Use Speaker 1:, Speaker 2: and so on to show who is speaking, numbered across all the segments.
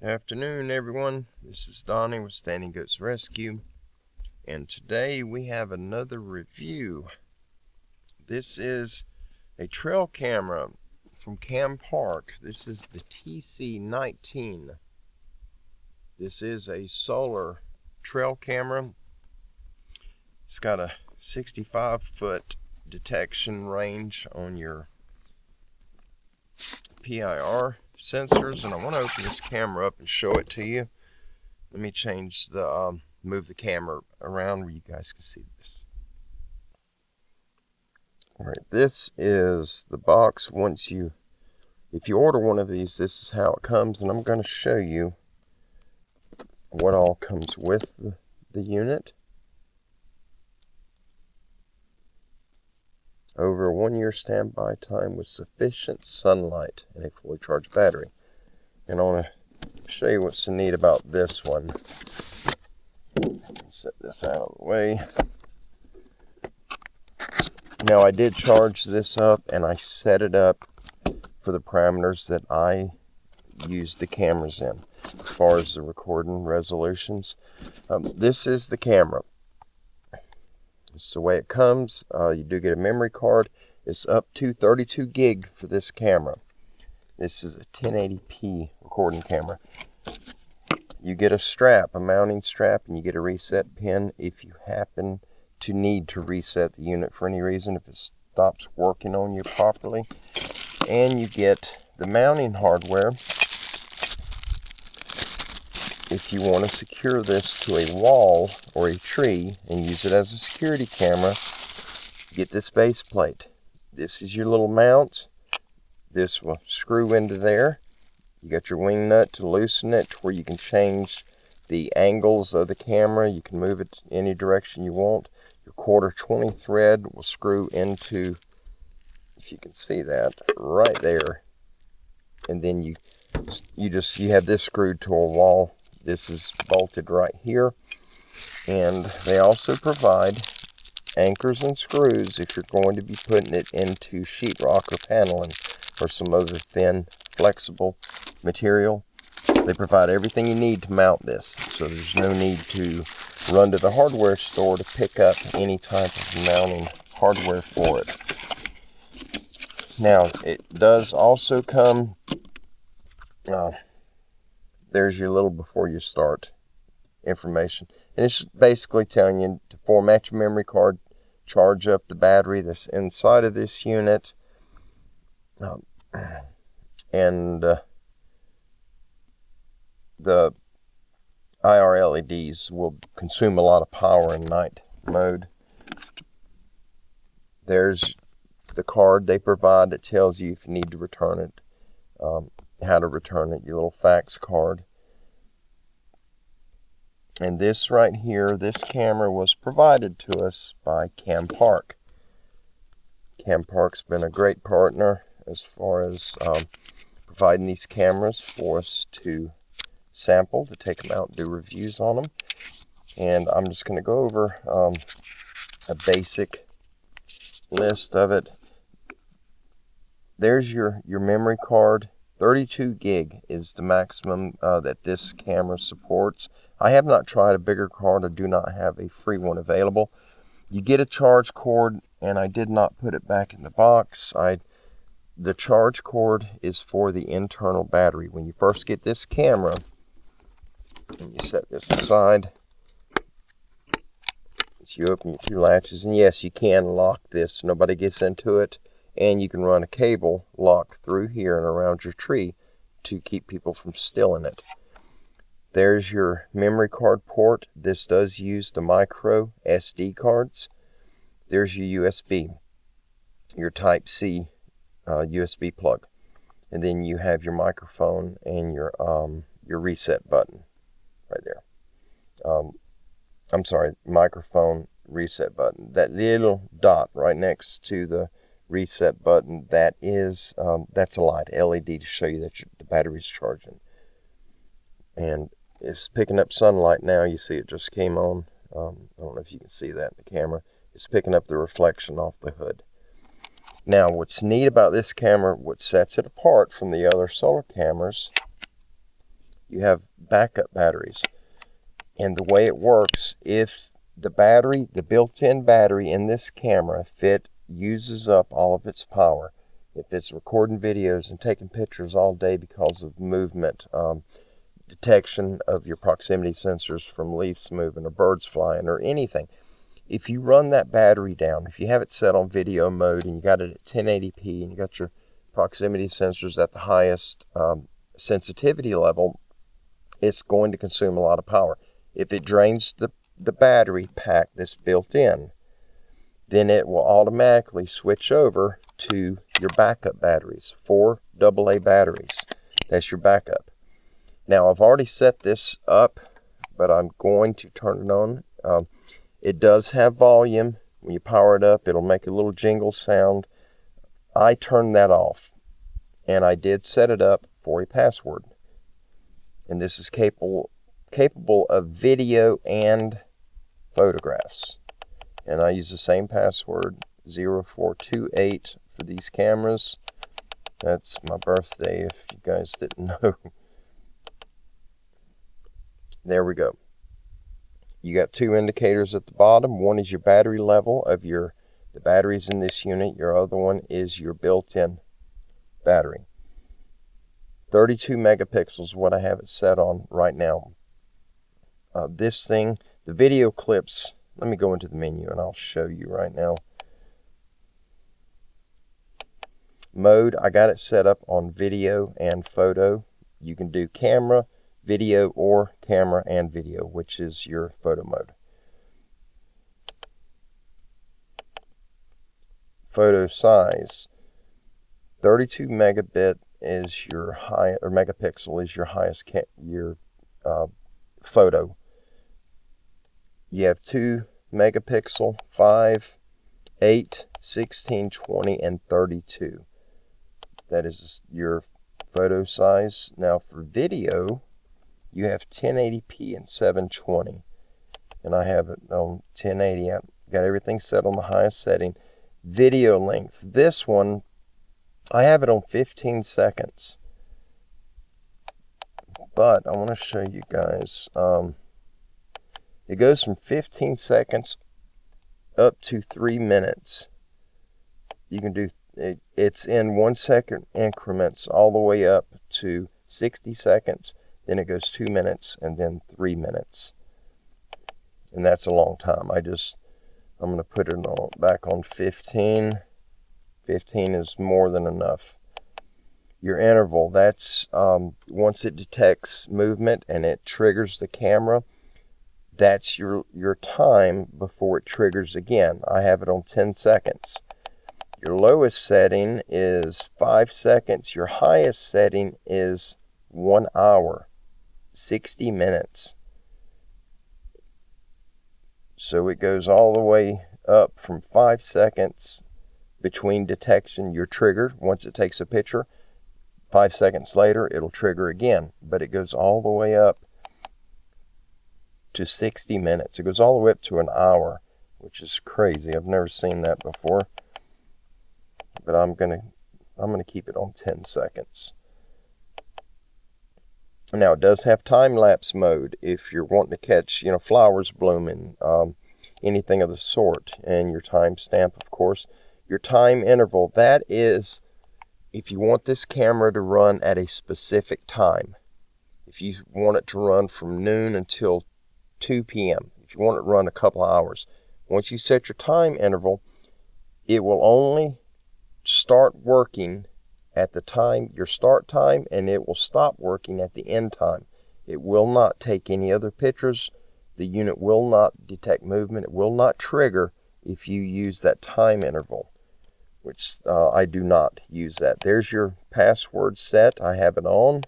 Speaker 1: Good afternoon, everyone. This is Donnie with Standing Goats Rescue, and today we have another review. This is a trail camera from Campark. This is the TC19. This is a solar trail camera. It's got a 65-foot detection range on your PIR sensors, and I want to open this camera up and show it to you. Let me change the move the camera around where you guys can see this. All right, this is the box. If you order one of these, this is how it comes, and I'm going to show you what all comes with the unit. Over a 1-year standby time with sufficient sunlight and a fully charged battery. And I want to show you what's so neat about this one. Set this out of the way. Now, I did charge this up and I set it up for the parameters that I use the cameras in as far as the recording resolutions. This is the camera. This is the way it comes. You do get a memory card. It's up to 32 gig for this camera. This is a 1080p recording camera. You get a strap, a mounting strap, and you get a reset pin if you happen to need to reset the unit for any reason, if it stops working on you properly. And you get the mounting hardware if you want to secure this to a wall or a tree and use it as a security camera. Get this base plate. This is your little mount. This will screw into there. You got your wing nut to loosen it to where you can change the angles of the camera. You can move it any direction you want. Your 1/4-20 thread will screw into, if you can see that, right there. And then you have this screwed to a wall. This is bolted right here, and they also provide anchors and screws if you're going to be putting it into sheetrock or paneling or some other thin, flexible material. They provide everything you need to mount this, so there's no need to run to the hardware store to pick up any type of mounting hardware for it. Now, it does also come... there's your little before you start information. And it's basically telling you to format your memory card, charge up the battery that's inside of this unit, and the IR LEDs will consume a lot of power in night mode. There's the card they provide that tells you if you need to return it, how to return it, your little fax card. And this right here, this camera was provided to us by Campark. Campark's been a great partner as far as providing these cameras for us to sample, to take them out and do reviews on them. And I'm just going to go over a basic list of it. There's your memory card. 32 gig is the maximum that this camera supports. I have not tried a bigger card. I do not have a free one available. You get a charge cord, and I did not put it back in the box. The charge cord is for the internal battery. When you first get this camera, and you set this aside, you open your 2 latches, and yes, you can lock this. Nobody gets into it. And you can run a cable lock through here and around your tree to keep people from stealing it. There's your memory card port. This does use the micro SD cards. There's your USB, your Type-C USB plug. And then you have your microphone and your reset button right there. I'm sorry, microphone reset button. That little dot right next to the reset button, that's a light LED to show you that the battery's charging. And it's picking up sunlight now. You see it just came on. I don't know if you can see that in the camera. It's picking up the reflection off the hood. Now, what's neat about this camera, what sets it apart from the other solar cameras, you have backup batteries. And the way it works, if the battery, the built-in battery in this camera, if it uses up all of its power, if it's recording videos and taking pictures all day because of movement, detection of your proximity sensors from leaves moving or birds flying or anything, if you run that battery down, if you have it set on video mode and you got it at 1080p and you got your proximity sensors at the highest sensitivity level, it's going to consume a lot of power. If it drains the battery pack that's built in, then it will automatically switch over to your backup batteries, 4 AA batteries. That's your backup. Now, I've already set this up, but I'm going to turn it on. It does have volume. When you power it up, it'll make a little jingle sound. I turned that off, and I did set it up for a password. And this is capable of video and photographs. And I use the same password, 0428, for these cameras. That's my birthday, if you guys didn't know. There we go. You got 2 indicators at the bottom. One is your battery level of the batteries in this unit. Your other one is your built-in battery. 32 megapixels is what I have it set on right now. This thing, the video clips, let me go into the menu and I'll show you right now. Mode, I got it set up on video and photo. You can do camera, video, or camera and video, which is your photo mode. Photo size, 32 megabit is your high, or megapixel is your highest photo. You have 2 megapixel, 5, 8, 16, 20, and 32. That is your photo size. Now for video, you have 1080p and 720. And I have it on 1080. I've got everything set on the highest setting. Video length. This one, I have it on 15 seconds. But I want to show you guys. It goes from 15 seconds up to 3 minutes. You can do it's in 1 second increments all the way up to 60 seconds. Then it goes 2 minutes and then 3 minutes. And that's a long time. I'm going to put it back on 15. 15 is more than enough. Your interval, that's once it detects movement and it triggers the camera, that's your time before it triggers again. I have it on 10 seconds. Your lowest setting is 5 seconds. Your highest setting is 1 hour, 60 minutes. So it goes all the way up from 5 seconds between detection. You're triggered once it takes a picture. 5 seconds later, it'll trigger again. But it goes all the way up to 60 minutes. It goes all the way up to an hour, which is crazy. I've never seen that before. But I'm gonna keep it on 10 seconds. Now it does have time-lapse mode if you're wanting to catch, flowers blooming, anything of the sort, and your timestamp, of course. Your time interval, that is if you want this camera to run at a specific time. If you want it to run from noon until 2 p.m., if you want it to run a couple of hours, once you set your time interval, it will only start working at the time, your start time, and it will stop working at the end time. It will not take any other pictures. The unit will not detect movement. It will not trigger if you use that time interval, which I do not use that. There's your password set. I have it on.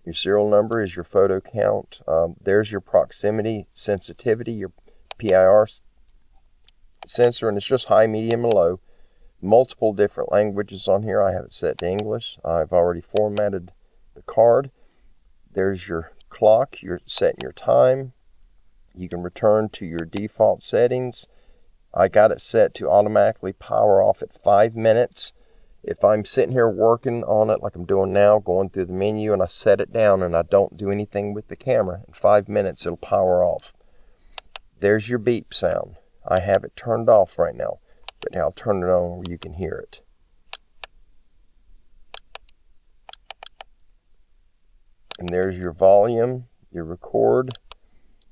Speaker 1: Your serial number is your photo count. There's your proximity sensitivity, your PIR sensor, and it's just high, medium, and low. Multiple different languages on here. I have it set to English. I've already formatted the card. There's your clock. You're setting your time. You can return to your default settings. I got it set to automatically power off at 5 minutes. If I'm sitting here working on it like I'm doing now, going through the menu, and I set it down and I don't do anything with the camera, in 5 minutes it'll power off. There's your beep sound. I have it turned off right now, but now I'll turn it on where you can hear it. And there's your volume, your record,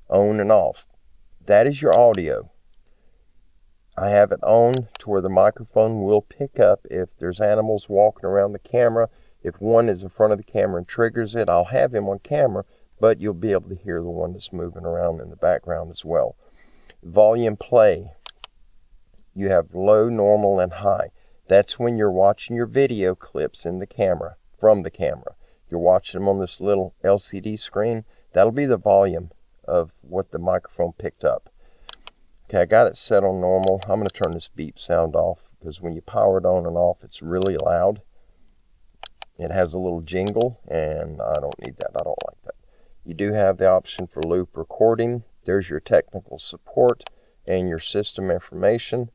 Speaker 1: on and off. That is your audio. I have it on to where the microphone will pick up if there's animals walking around the camera. If one is in front of the camera and triggers it, I'll have him on camera, but you'll be able to hear the one that's moving around in the background as well. Volume play. You have low, normal, and high. That's when you're watching your video clips in the camera, from the camera. You're watching them on this little LCD screen. That'll be the volume of what the microphone picked up. Okay, I got it set on normal. I'm going to turn this beep sound off because when you power it on and off, it's really loud. It has a little jingle, and I don't need that. I don't like that. You do have the option for loop recording. There's your technical support and your system information.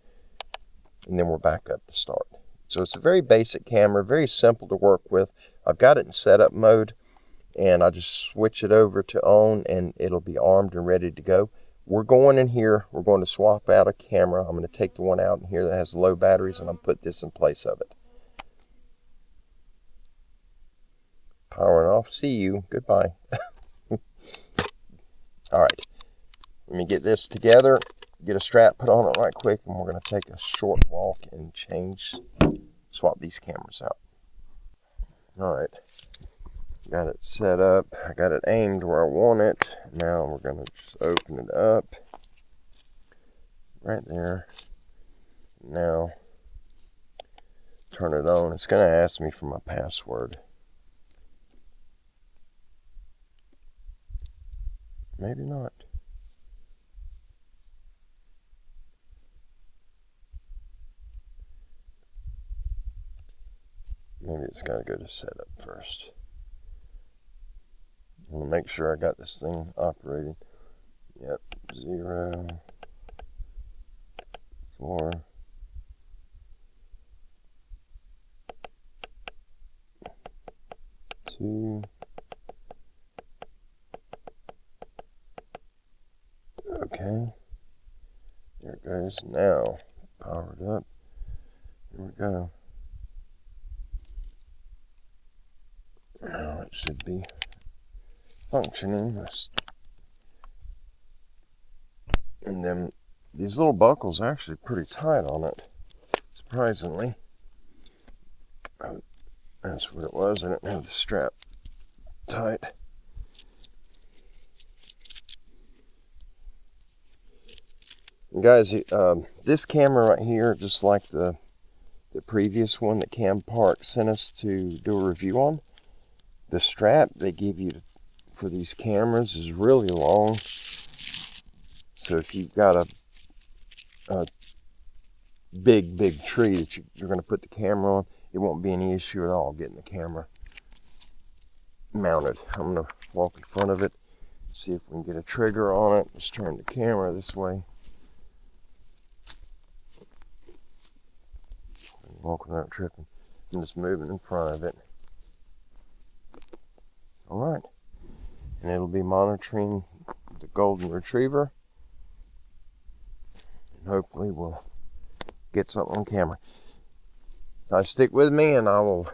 Speaker 1: And then we're back up to start. So it's a very basic camera, very simple to work with. I've got it in setup mode, and I just switch it over to on, and it'll be armed and ready to go. We're going in here, we're going to swap out a camera. I'm going to take the one out in here that has low batteries, and I'm put this in place of it. Powering off. See you. Goodbye. All right. Let me get this together, get a strap put on it right quick, and we're going to take a short walk and swap these cameras out. All right. Got it set up. I got it aimed where I want it. Now we're going to just open it up. Right there. Now, turn it on. It's going to ask me for my password. Maybe not. Maybe it's got to go to setup first. I want to make sure I got this thing operating. Yep, 0, 4, 2. Okay. There it goes. Now, powered up. Here we go. Now it should be functioning. And then these little buckles are actually pretty tight on it, surprisingly. That's what it was. I didn't have the strap tight. And guys, this camera right here, just like the previous one that Campark sent us to do a review on, the strap they give you for these cameras is really long. So if you've got a big tree that you're going to put the camera on, it won't be any issue at all getting the camera mounted. I'm going to walk in front of it, see if we can get a trigger on it. Let's turn the camera this way. Walk without tripping. I'm just moving in front of it. Alright. And it'll be monitoring the golden retriever. And hopefully we'll get something on camera. Now stick with me and I will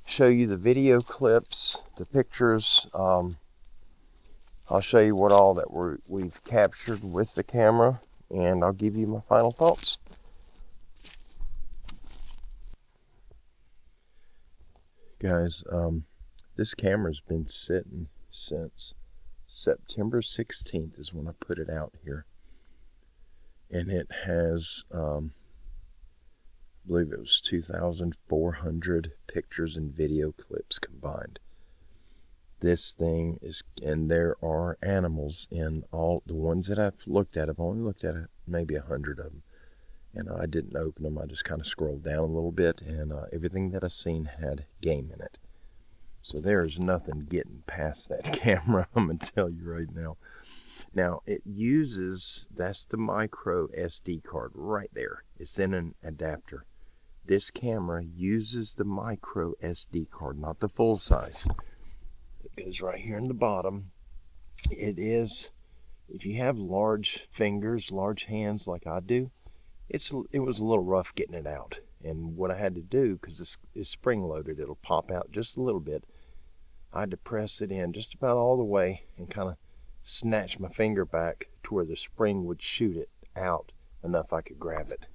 Speaker 1: show you the video clips, the pictures. I'll show you what all that we've captured with the camera, and I'll give you my final thoughts. Guys, this camera's been sitting since September 16th is when I put it out here. And it has, I believe it was 2,400 pictures and video clips combined. This thing is, and there are animals in all the ones that I've looked at. I've only looked at maybe 100 of them. And I didn't open them. I just kind of scrolled down a little bit, and everything that I've seen had game in it. So there's nothing getting past that camera, I'm going to tell you right now. Now, it uses, that's the micro SD card right there. It's in an adapter. This camera uses the micro SD card, not the full size. It goes right here in the bottom. It is, if you have large fingers, large hands like I do, it was a little rough getting it out. And what I had to do, because it's spring loaded, it'll pop out just a little bit. I had to press it in just about all the way and kind of snatch my finger back to where the spring would shoot it out enough I could grab it.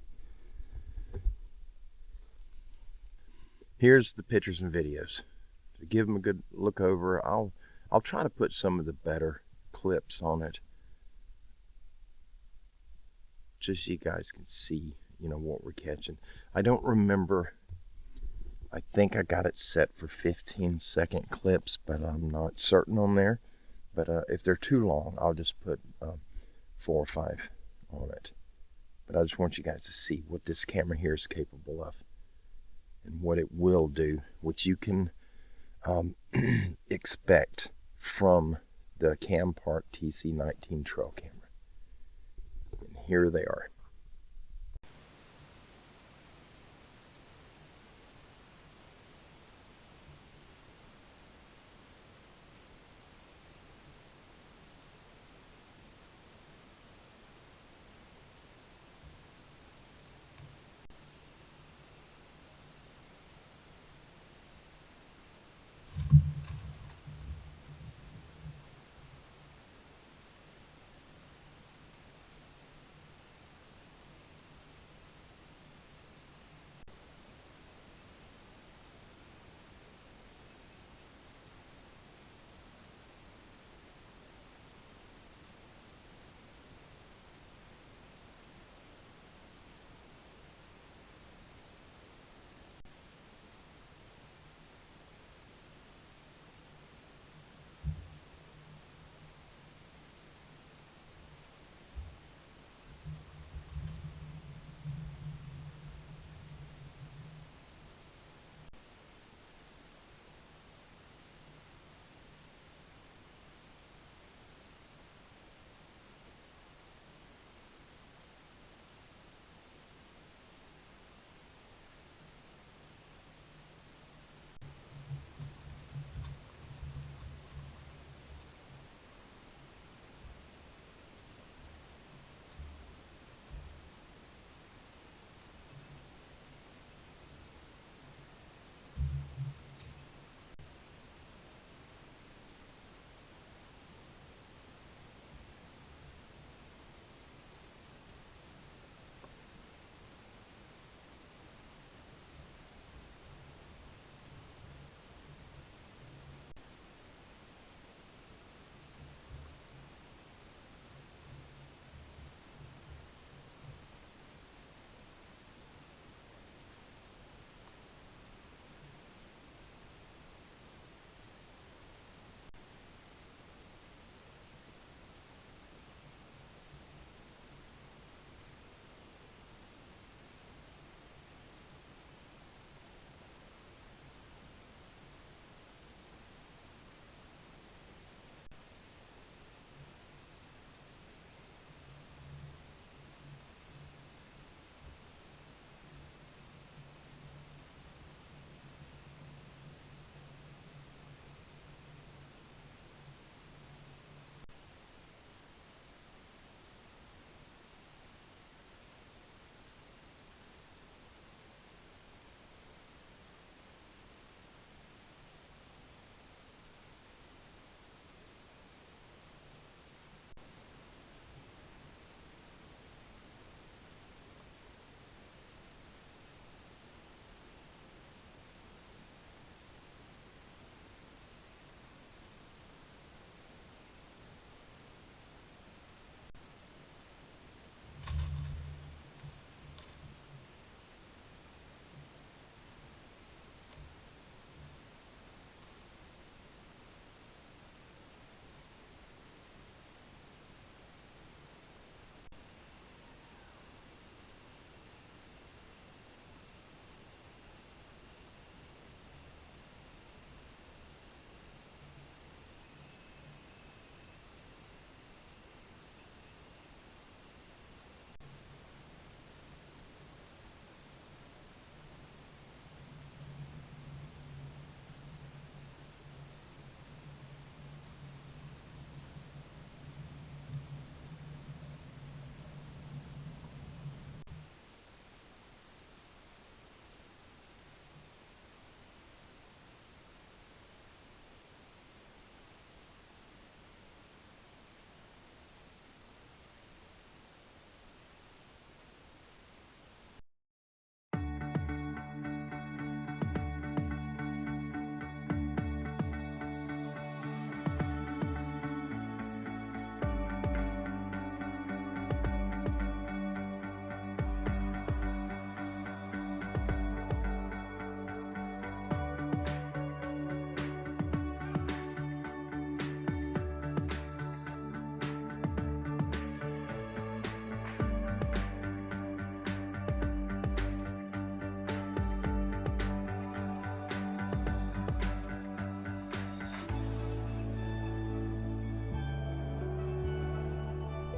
Speaker 1: Here's the pictures and videos. To give them a good look over, I'll try to put some of the better clips on it, just so you guys can see, you know, what we're catching. I don't remember. I think I got it set for 15-second clips, but I'm not certain on there. But if they're too long, I'll just put 4 or 5 on it. But I just want you guys to see what this camera here is capable of and what it will do, which you can expect from the Campark TC19 trail camera. And here they are.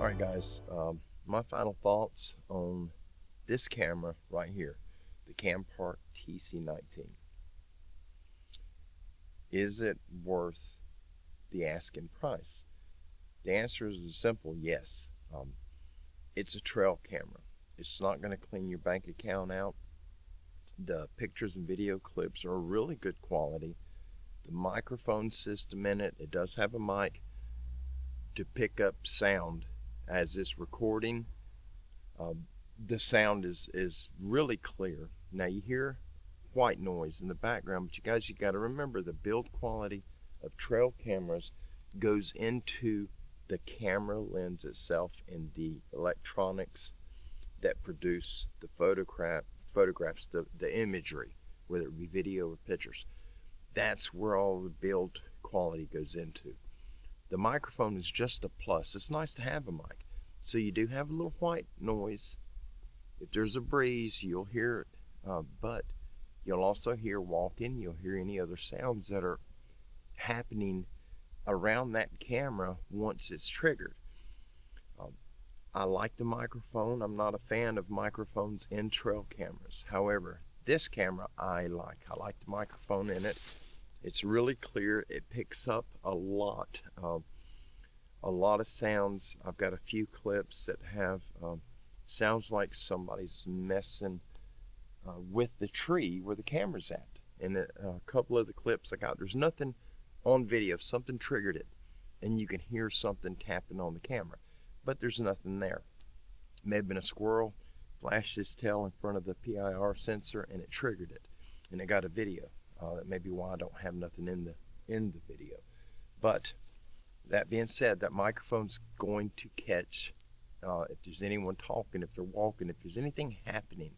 Speaker 1: Alright guys, my final thoughts on this camera right here, the Campark TC19. Is it worth the asking price? The answer is a simple yes. It's a trail camera. It's not going to clean your bank account out. The pictures and video clips are really good quality. The microphone system in it, it does have a mic to pick up sound as it's recording. The sound is really clear. Now you hear white noise in the background, but you got to remember the build quality of trail cameras goes into the camera lens itself and the electronics that produce the photographs, the imagery, whether it be video or pictures. That's where all the build quality goes into. The microphone is just a plus. It's nice to have a mic. So you do have a little white noise. If there's a breeze, you'll hear it, but you'll also hear walking. You'll hear any other sounds that are happening around that camera once it's triggered. I like the microphone. I'm not a fan of microphones in trail cameras. However, this camera I like the microphone in it. It's really clear. It picks up a lot of sounds. I've got a few clips that have sounds like somebody's messing with the tree where the camera's at. And a couple of the clips I got, there's nothing on video. Something triggered it, and you can hear something tapping on the camera, but there's nothing there. May have been a squirrel flashed his tail in front of the PIR sensor and it triggered it, and it got a video. That may be why I don't have nothing in the video. But that being said, that microphone's going to catch if there's anyone talking, if they're walking, if there's anything happening,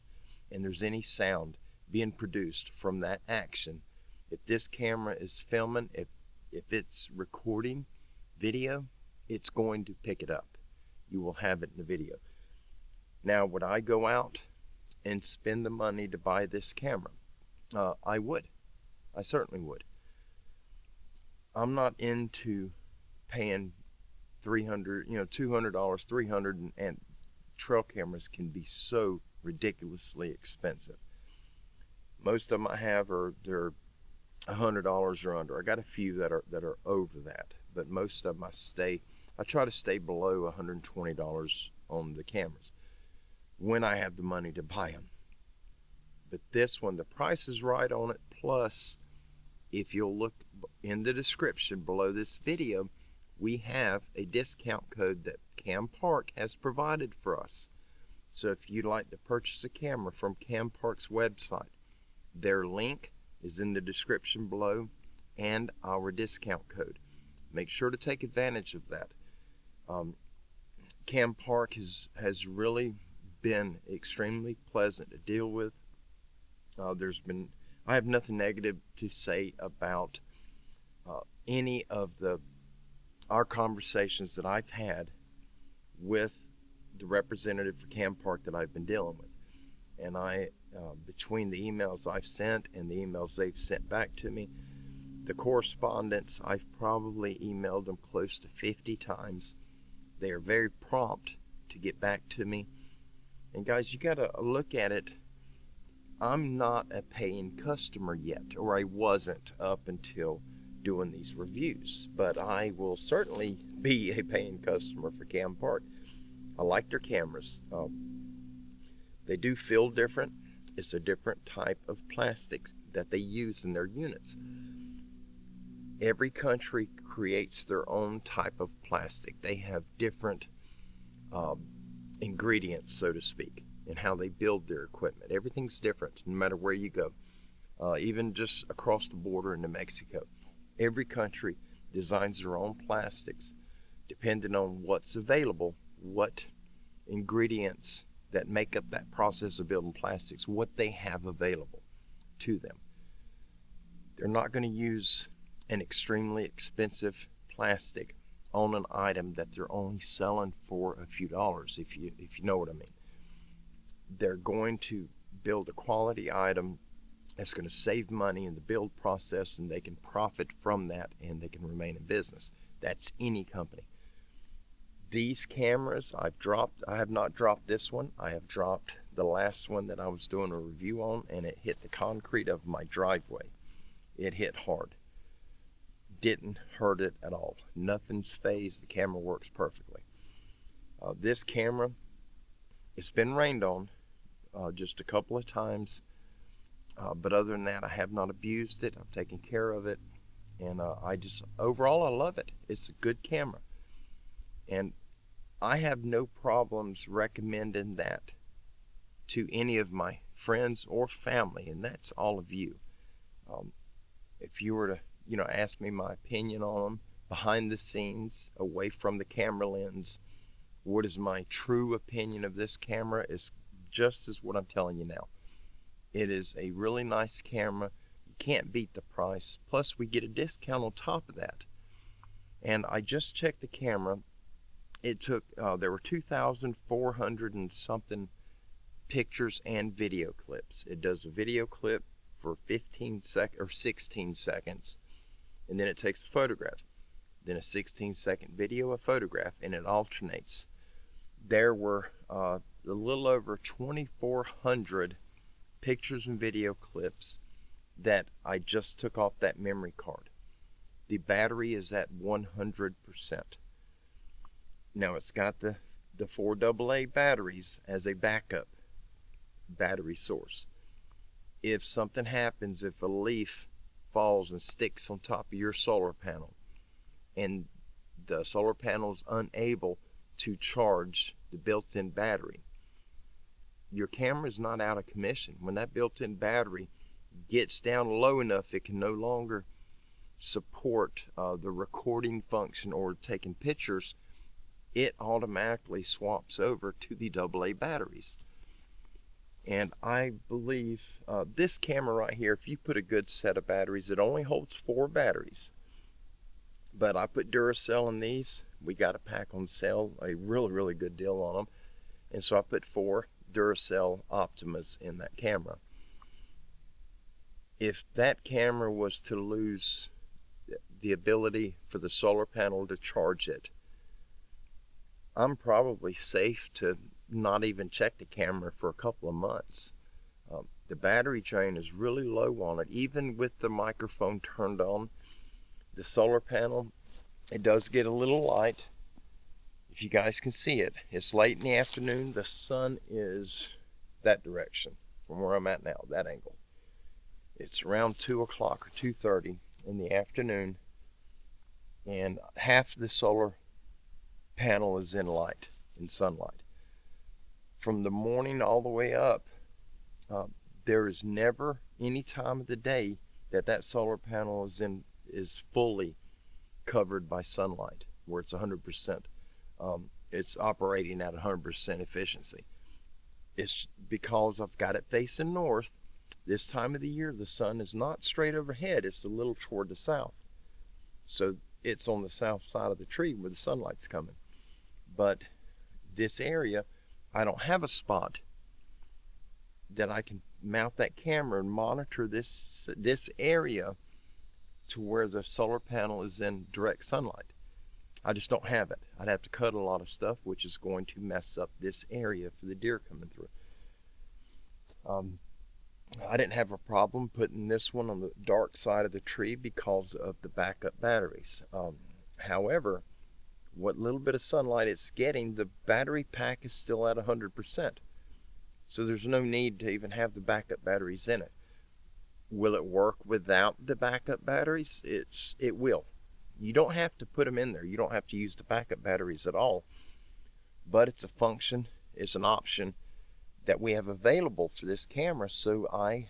Speaker 1: and there's any sound being produced from that action. If this camera is filming, if it's recording video, it's going to pick it up. You will have it in the video. Now, would I go out and spend the money to buy this camera? I would. I certainly would. I'm not into paying $300, $200, $300, and trail cameras can be so ridiculously expensive. Most of them I have they're $100 or under. I got a few that are over that, but most of them I try to stay below $120 on the cameras when I have the money to buy them. But this one, the price is right on it. Plus, if you'll look in the description below this video, we have a discount code that Campark has provided for us. So if you'd like to purchase a camera from Campark's website, their link is in the description below and our discount code. Make sure to take advantage of that. Campark has really been extremely pleasant to deal with. I have nothing negative to say about any of our conversations that I've had with the representative for Campark that I've been dealing with. And between the emails I've sent and the emails they've sent back to me, the correspondence, I've probably emailed them close to 50 times. They are very prompt to get back to me. And guys, you got to look at it. I'm not a paying customer yet, or I wasn't up until doing these reviews, but I will certainly be a paying customer for Campark. I like their cameras. They do feel different. It's a different type of plastics that they use in their units. Every country creates their own type of plastic. They have different ingredients, so to speak, in how they build their equipment. Everything's different no matter where you go. Even just across the border into Mexico. Every country designs their own plastics depending on what's available, what ingredients that make up that process of building plastics, what they have available to them. They're not going to use an extremely expensive plastic on an item that they're only selling for a few dollars, if you know what I mean. They're going to build a quality item that's going to save money in the build process, and they can profit from that, and they can remain in business. That's any company. These cameras I have not dropped this one. I have dropped the last one that I was doing a review on, and it hit the concrete of my driveway. It hit hard. Didn't hurt it at all. Nothing's phased. The camera works perfectly. This camera, it's been rained on just a couple of times, but other than that, I have not abused it. I've taken care of it, and overall I love it. It's a good camera, and I have no problems recommending that to any of my friends or family, and that's all of you. If you were to ask me my opinion on them behind the scenes, away from the camera lens, what is my true opinion of this camera is just as what I'm telling you now. It is a really nice camera. You can't beat the price. Plus, we get a discount on top of that. And I just checked the camera. It took, there were 2,400 and something pictures and video clips. It does a video clip for 16 seconds, and then it takes a photograph, then a 16-second video, a photograph, and it alternates. There were a little over 2,400 pictures and video clips that I just took off that memory card. The battery is at 100%. Now it's got the 4 AA batteries as a backup battery source. If something happens, if a leaf falls and sticks on top of your solar panel and the solar panel is unable to charge the built-in battery, your camera is not out of commission. When that built-in battery gets down low enough it can no longer support the recording function or taking pictures, it automatically swaps over to the AA batteries. And I believe this camera right here, if you put a good set of batteries, it only holds 4 batteries. But I put Duracell in these. We got a pack on sale, a really good deal on them. And so I put 4 Duracell Optimas in that camera. If that camera was to lose the ability for the solar panel to charge it, I'm probably safe to not even check the camera for a couple of months. The battery drain is really low on it. Even with the microphone turned on, the solar panel, it does get a little light. If you guys can see it, it's late in the afternoon. The sun is that direction from where I'm at now, that angle. It's around 2 o'clock or 2:30 in the afternoon, and half the solar panel is in sunlight. From the morning all the way up, there is never any time of the day that solar panel is fully covered by sunlight, where it's 100%. It's operating at 100% efficiency. It's because I've got it facing north. This time of the year, the sun is not straight overhead. It's a little toward the south. So it's on the south side of the tree where the sunlight's coming. But this area, I don't have a spot that I can mount that camera and monitor this area to where the solar panel is in direct sunlight. I just don't have it. I'd have to cut a lot of stuff, which is going to mess up this area for the deer coming through. I didn't have a problem putting this one on the dark side of the tree because of the backup batteries. However, what little bit of sunlight it's getting, the battery pack is still at 100%. So there's no need to even have the backup batteries in it. Will it work without the backup batteries? It will. You don't have to put them in there. You don't have to use the backup batteries at all. But it's a function, it's an option that we have available for this camera, so I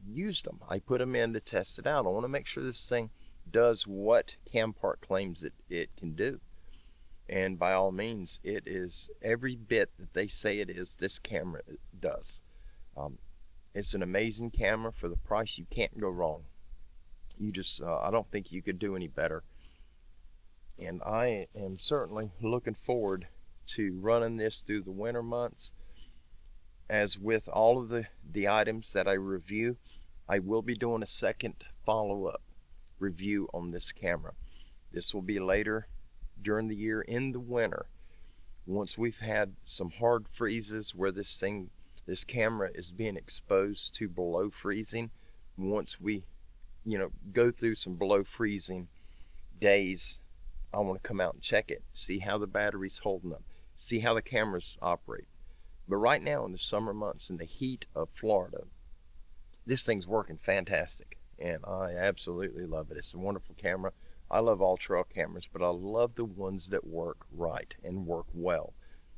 Speaker 1: used them. I put them in to test it out. I want to make sure this thing does what Campark claims it can do. And by all means, it is every bit that they say it is, this camera does. It's an amazing camera for the price. You can't go wrong. You just, I don't think you could do any better. And I am certainly looking forward to running this through the winter months. As with all of the items that I review, I will be doing a second follow-up review on this camera. This will be later during the year in the winter. Once we've had some hard freezes where this camera is being exposed to below freezing, once we go through some below freezing days, I want to come out and check it, see how the battery's holding up, see how the cameras operate. But right now in the summer months, in the heat of Florida, this thing's working fantastic, and I absolutely love it. It's a wonderful camera. I love all trail cameras, but I love the ones that work right and work well.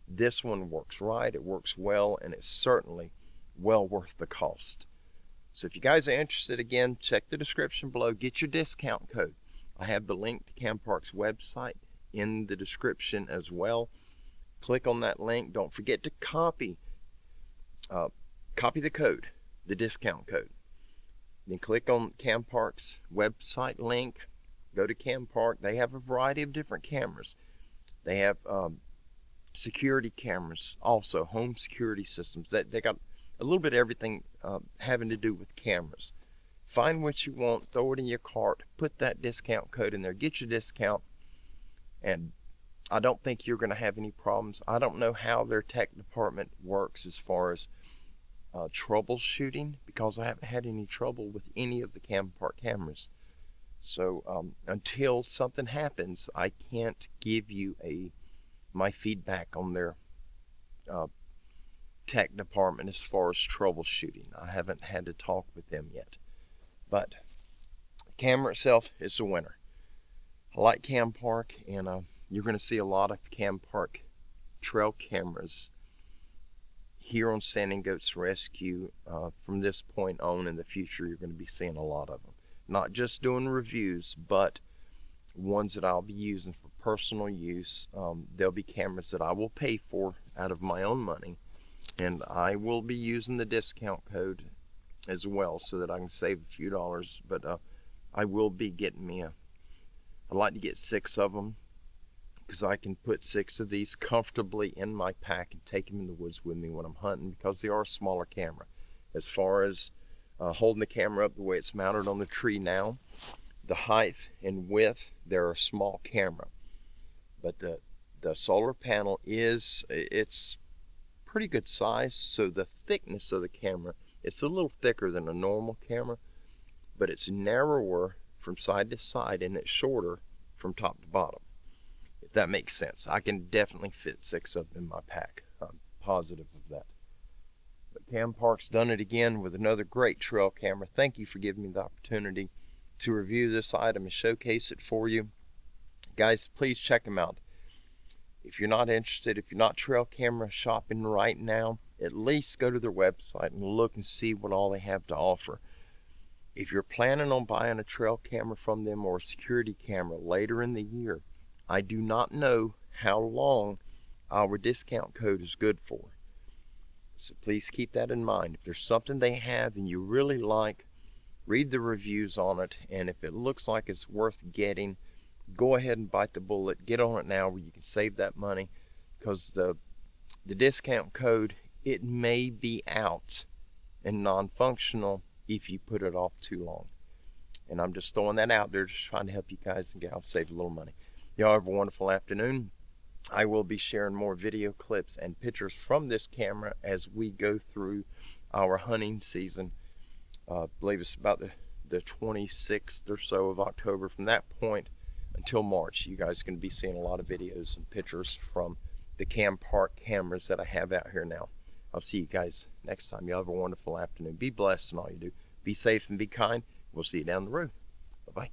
Speaker 1: This one works right, it works well, and it's certainly well worth the cost. So if you guys are interested, again, check the description below, get your discount code. I have the link to Campark's website in the description as well. Click on that link. Don't forget to copy the code, the discount code. Then click on Campark's website link. Go to Campark. They have a variety of different cameras. They have security cameras, also home security systems. They got a little bit of everything having to do with cameras. Find what you want, throw it in your cart, put that discount code in there, get your discount, and I don't think you're going to have any problems. I don't know how their tech department works as far as troubleshooting, because I haven't had any trouble with any of the Campark cameras. So until something happens, I can't give you my feedback on their tech department as far as troubleshooting. I haven't had to talk with them yet. But the camera itself is a winner. I like Campark, and you're going to see a lot of Campark trail cameras here on Standing Goats Rescue. From this point on in the future, you're going to be seeing a lot of them. Not just doing reviews, but ones that I'll be using for personal use. There'll be cameras that I will pay for out of my own money, and I will be using the discount code as well so that I can save a few dollars. But I will be getting me I'd like to get 6 of them, because I can put 6 of these comfortably in my pack and take them in the woods with me when I'm hunting, because they are a smaller camera. As far as holding the camera up the way it's mounted on the tree now, the height and width, they're a small camera. But the solar panel it's pretty good size, so the thickness of the camera, it's a little thicker than a normal camera, but it's narrower from side to side, and it's shorter from top to bottom, if that makes sense. I can definitely fit 6 of them in my pack. I'm positive of that. But Campark's done it again with another great trail camera. Thank you for giving me the opportunity to review this item and showcase it for you. Guys, please check them out. If you're not interested, if you're not trail camera shopping right now, at least go to their website and look and see what all they have to offer. If you're planning on buying a trail camera from them or a security camera later in the year, I do not know how long our discount code is good for. So please keep that in mind. If there's something they have and you really like, read the reviews on it, and if it looks like it's worth getting, go ahead and bite the bullet. Get on it now where you can save that money, because the discount code, it may be out and non-functional if you put it off too long. And I'm just throwing that out there, just trying to help you guys and gals save a little money. Y'all have a wonderful afternoon. I will be sharing more video clips and pictures from this camera as we go through our hunting season. I believe it's about the 26th or so of October. From that point until March, you guys are going to be seeing a lot of videos and pictures from the Campark cameras that I have out here now. I'll see you guys next time. Y'all have a wonderful afternoon. Be blessed in all you do. Be safe and be kind. We'll see you down the road. Bye-bye.